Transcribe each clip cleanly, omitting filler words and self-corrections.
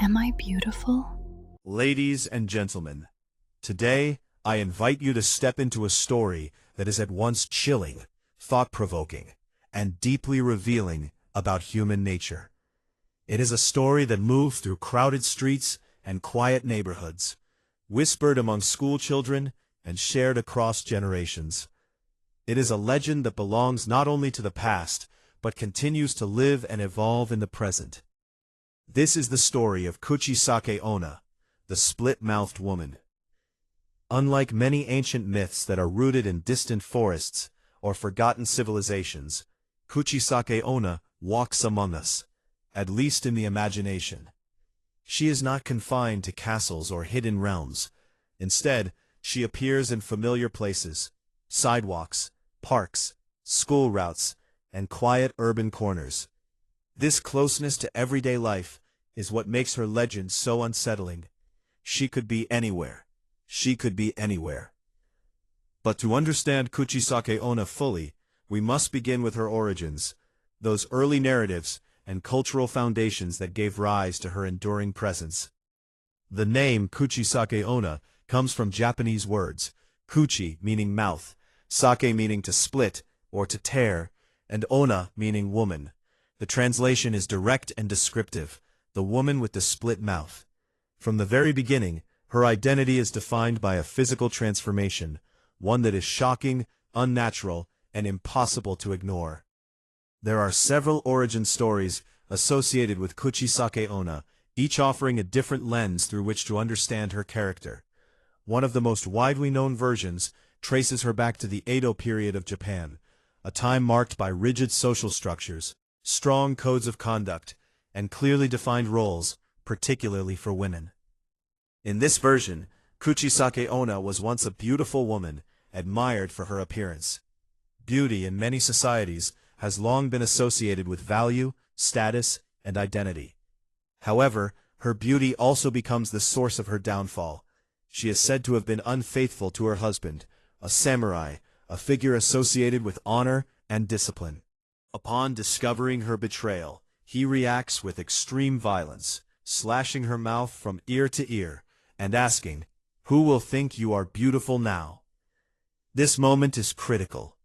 Am I beautiful? Ladies and gentlemen, today I invite you to step into a story that is at once chilling, thought-provoking, and deeply revealing about human nature. It is a story that moved through crowded streets and quiet neighborhoods, whispered among school children and shared across generations. It is a legend that belongs not only to the past, but continues to live and evolve in the present. This is the story of Kuchisake Onna, the split-mouthed woman. Unlike many ancient myths that are rooted in distant forests or forgotten civilizations, Kuchisake Onna walks among us, at least in the imagination. She is not confined to castles or hidden realms. Instead, she appears in familiar places, sidewalks, parks, school routes, and quiet urban corners. This closeness to everyday life is what makes her legend so unsettling. She could be anywhere. She could be anywhere. But to understand Kuchisake Onna fully, we must begin with her origins, those early narratives and cultural foundations that gave rise to her enduring presence. The name Kuchisake Onna comes from Japanese words, kuchi meaning mouth, sake meaning to split or to tear, and Onna meaning woman. The translation is direct and descriptive, the woman with the split mouth. From the very beginning, her identity is defined by a physical transformation, one that is shocking, unnatural, and impossible to ignore. There are several origin stories associated with Kuchisake Onna, each offering a different lens through which to understand her character. One of the most widely known versions traces her back to the Edo period of Japan, a time marked by rigid social structures, strong codes of conduct, and clearly defined roles, particularly for women. In this version, Kuchisake Onna was once a beautiful woman, admired for her appearance. Beauty in many societies has long been associated with value, status, and identity. However, her beauty also becomes the source of her downfall. She is said to have been unfaithful to her husband, a samurai, a figure associated with honor and discipline. Upon discovering her betrayal, he reacts with extreme violence, slashing her mouth from ear to ear, and asking, "Who will think you are beautiful now?" This moment is critical.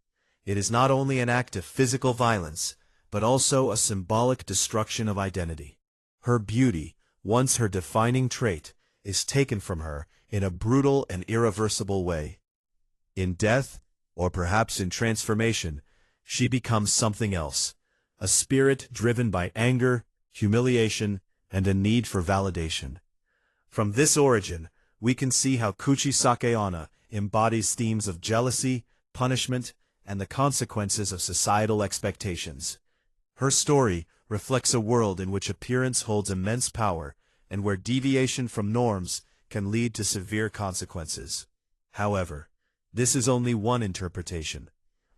It is not only an act of physical violence, but also a symbolic destruction of identity. Her beauty, once her defining trait, is taken from her in a brutal and irreversible way. In death, or perhaps in transformation, she becomes something else, a spirit driven by anger, humiliation, and a need for validation. From this origin, we can see how Kuchisake Onna embodies themes of jealousy, punishment, and the consequences of societal expectations. Her story reflects a world in which appearance holds immense power and where deviation from norms can lead to severe consequences. However, this is only one interpretation.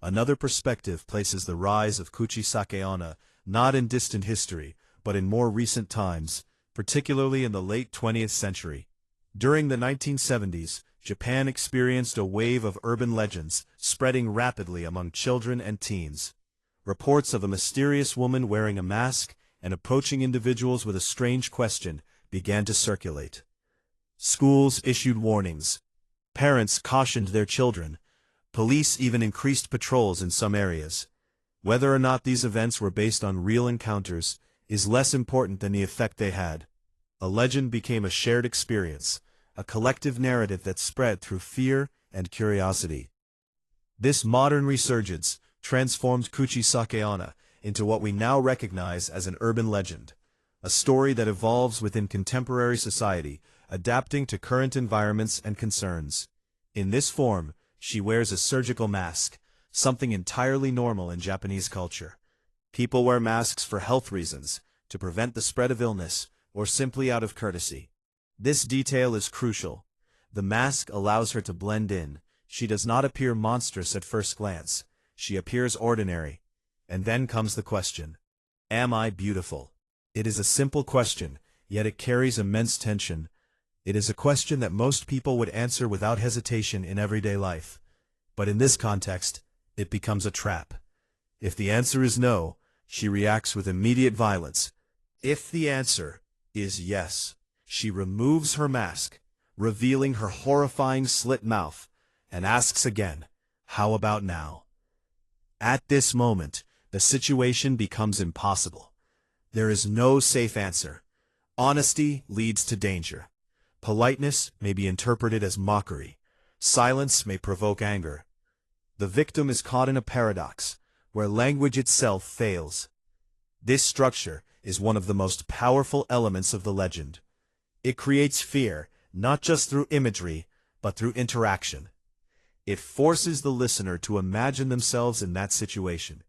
Another perspective places the rise of Kuchisake Onna not in distant history, but in more recent times, particularly in the late 20th century. During the 1970s, Japan experienced a wave of urban legends spreading rapidly among children and teens. Reports of a mysterious woman wearing a mask and approaching individuals with a strange question began to circulate. Schools issued warnings. Parents cautioned their children. Police even increased patrols in some areas. Whether or not these events were based on real encounters is less important than the effect they had. A legend became a shared experience, a collective narrative that spread through fear and curiosity. This modern resurgence transformed Kuchisake Onna into what we now recognize as an urban legend, a story that evolves within contemporary society, adapting to current environments and concerns. In this form, she wears a surgical mask, something entirely normal in Japanese culture. People wear masks for health reasons, to prevent the spread of illness, or simply out of courtesy. This detail is crucial. The mask allows her to blend in. She does not appear monstrous at first glance. She appears ordinary. And then comes the question, am I beautiful? It is a simple question, yet it carries immense tension. It is a question that most people would answer without hesitation in everyday life. But in this context, it becomes a trap. If the answer is no, she reacts with immediate violence. If the answer is yes. She removes her mask, revealing her horrifying slit mouth, and asks again, "How about now?" At this moment, the situation becomes impossible. There is no safe answer. Honesty leads to danger. Politeness may be interpreted as mockery. Silence may provoke anger. The victim is caught in a paradox, where language itself fails. This structure is one of the most powerful elements of the legend. It creates fear, not just through imagery, but through interaction. It forces the listener to imagine themselves in that situation,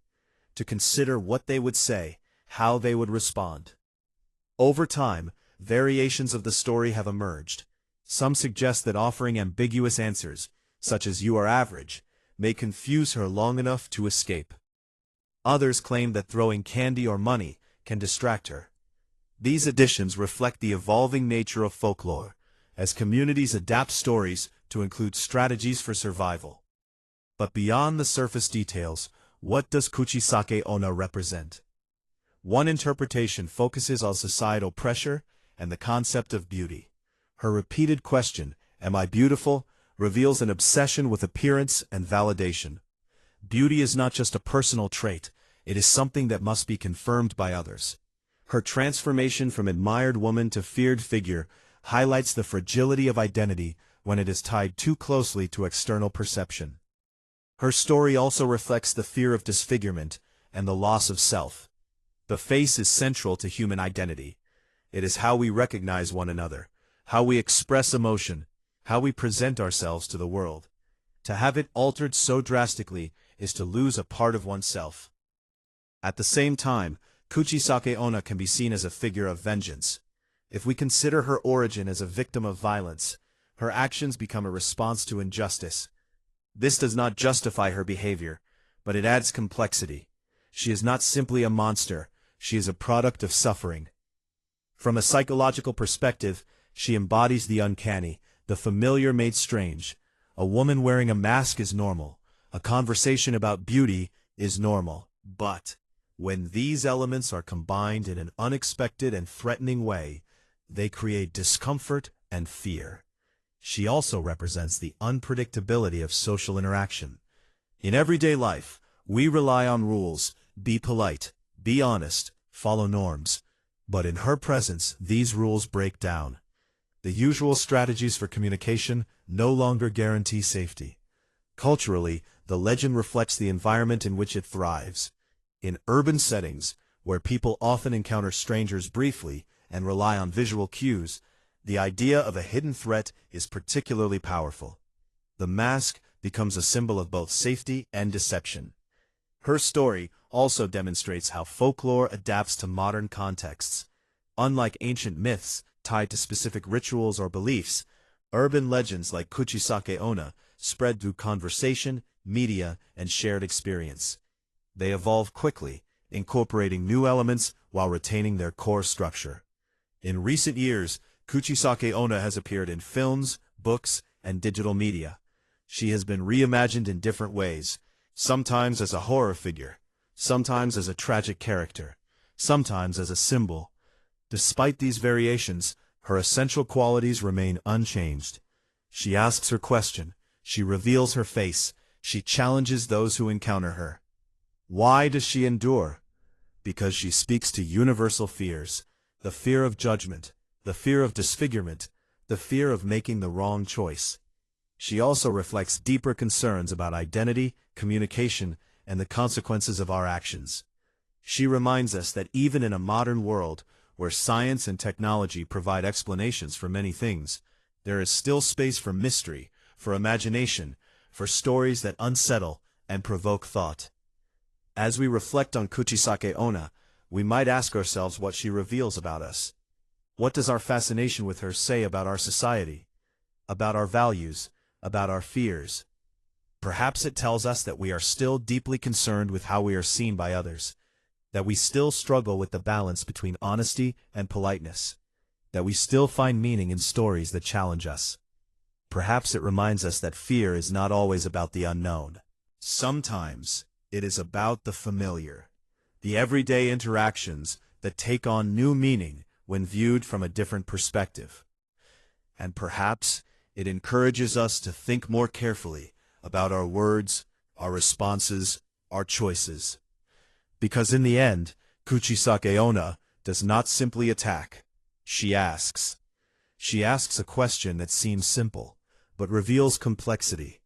to consider what they would say, how they would respond. Over time, variations of the story have emerged. Some suggest that offering ambiguous answers, such as "you are average," may confuse her long enough to escape. Others claim that throwing candy or money can distract her. These additions reflect the evolving nature of folklore, as communities adapt stories to include strategies for survival. But beyond the surface details, what does Kuchisake Onna represent? One interpretation focuses on societal pressure and the concept of beauty. Her repeated question, "Am I beautiful?" reveals an obsession with appearance and validation. Beauty is not just a personal trait, it is something that must be confirmed by others. Her transformation from admired woman to feared figure highlights the fragility of identity when it is tied too closely to external perception. Her story also reflects the fear of disfigurement and the loss of self. The face is central to human identity. It is how we recognize one another, how we express emotion, how we present ourselves to the world. To have it altered so drastically is to lose a part of oneself. At the same time, Kuchisake Onna can be seen as a figure of vengeance. If we consider her origin as a victim of violence, her actions become a response to injustice. This does not justify her behavior, but it adds complexity. She is not simply a monster, she is a product of suffering. From a psychological perspective, she embodies the uncanny, the familiar made strange. A woman wearing a mask is normal. A conversation about beauty is normal. But when these elements are combined in an unexpected and threatening way, they create discomfort and fear. She also represents the unpredictability of social interaction. In everyday life, we rely on rules: be polite, be honest, follow norms. But in her presence, these rules break down. The usual strategies for communication no longer guarantee safety. Culturally, the legend reflects the environment in which it thrives. In urban settings, where people often encounter strangers briefly and rely on visual cues, the idea of a hidden threat is particularly powerful. The mask becomes a symbol of both safety and deception. Her story also demonstrates how folklore adapts to modern contexts. Unlike ancient myths tied to specific rituals or beliefs, urban legends like Kuchisake Onna spread through conversation, media, and shared experience. They evolve quickly, incorporating new elements while retaining their core structure. In recent years, Kuchisake Onna has appeared in films, books, and digital media. She has been reimagined in different ways, sometimes as a horror figure, sometimes as a tragic character, sometimes as a symbol. Despite these variations, her essential qualities remain unchanged. She asks her question, she reveals her face, she challenges those who encounter her. Why does she endure? Because she speaks to universal fears: the fear of judgment, the fear of disfigurement, the fear of making the wrong choice. She also reflects deeper concerns about identity, communication, and the consequences of our actions. She reminds us that even in a modern world, where science and technology provide explanations for many things, there is still space for mystery, for imagination, for stories that unsettle and provoke thought. As we reflect on Kuchisake Onna, we might ask ourselves what she reveals about us. What does our fascination with her say about our society, about our values, about our fears? Perhaps it tells us that we are still deeply concerned with how we are seen by others, that we still struggle with the balance between honesty and politeness, that we still find meaning in stories that challenge us. Perhaps it reminds us that fear is not always about the unknown. Sometimes it is about the familiar, the everyday interactions that take on new meaning when viewed from a different perspective. And perhaps it encourages us to think more carefully about our words, our responses, our choices. Because in the end, Kuchisake Onna does not simply attack. She asks. She asks a question that seems simple, but reveals complexity.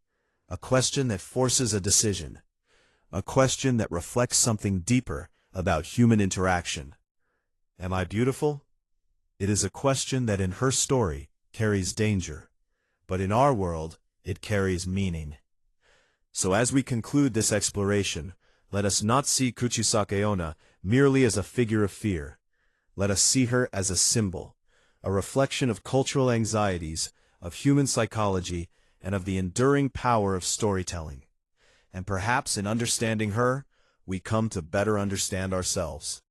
A question that forces a decision. A question that reflects something deeper about human interaction. Am I beautiful? It is a question that in her story carries danger, but in our world it carries meaning. So as we conclude this exploration, let us not see Kuchisake Onna merely as a figure of fear. Let us see her as a symbol, a reflection of cultural anxieties, of human psychology, and of the enduring power of storytelling. And perhaps in understanding her, we come to better understand ourselves.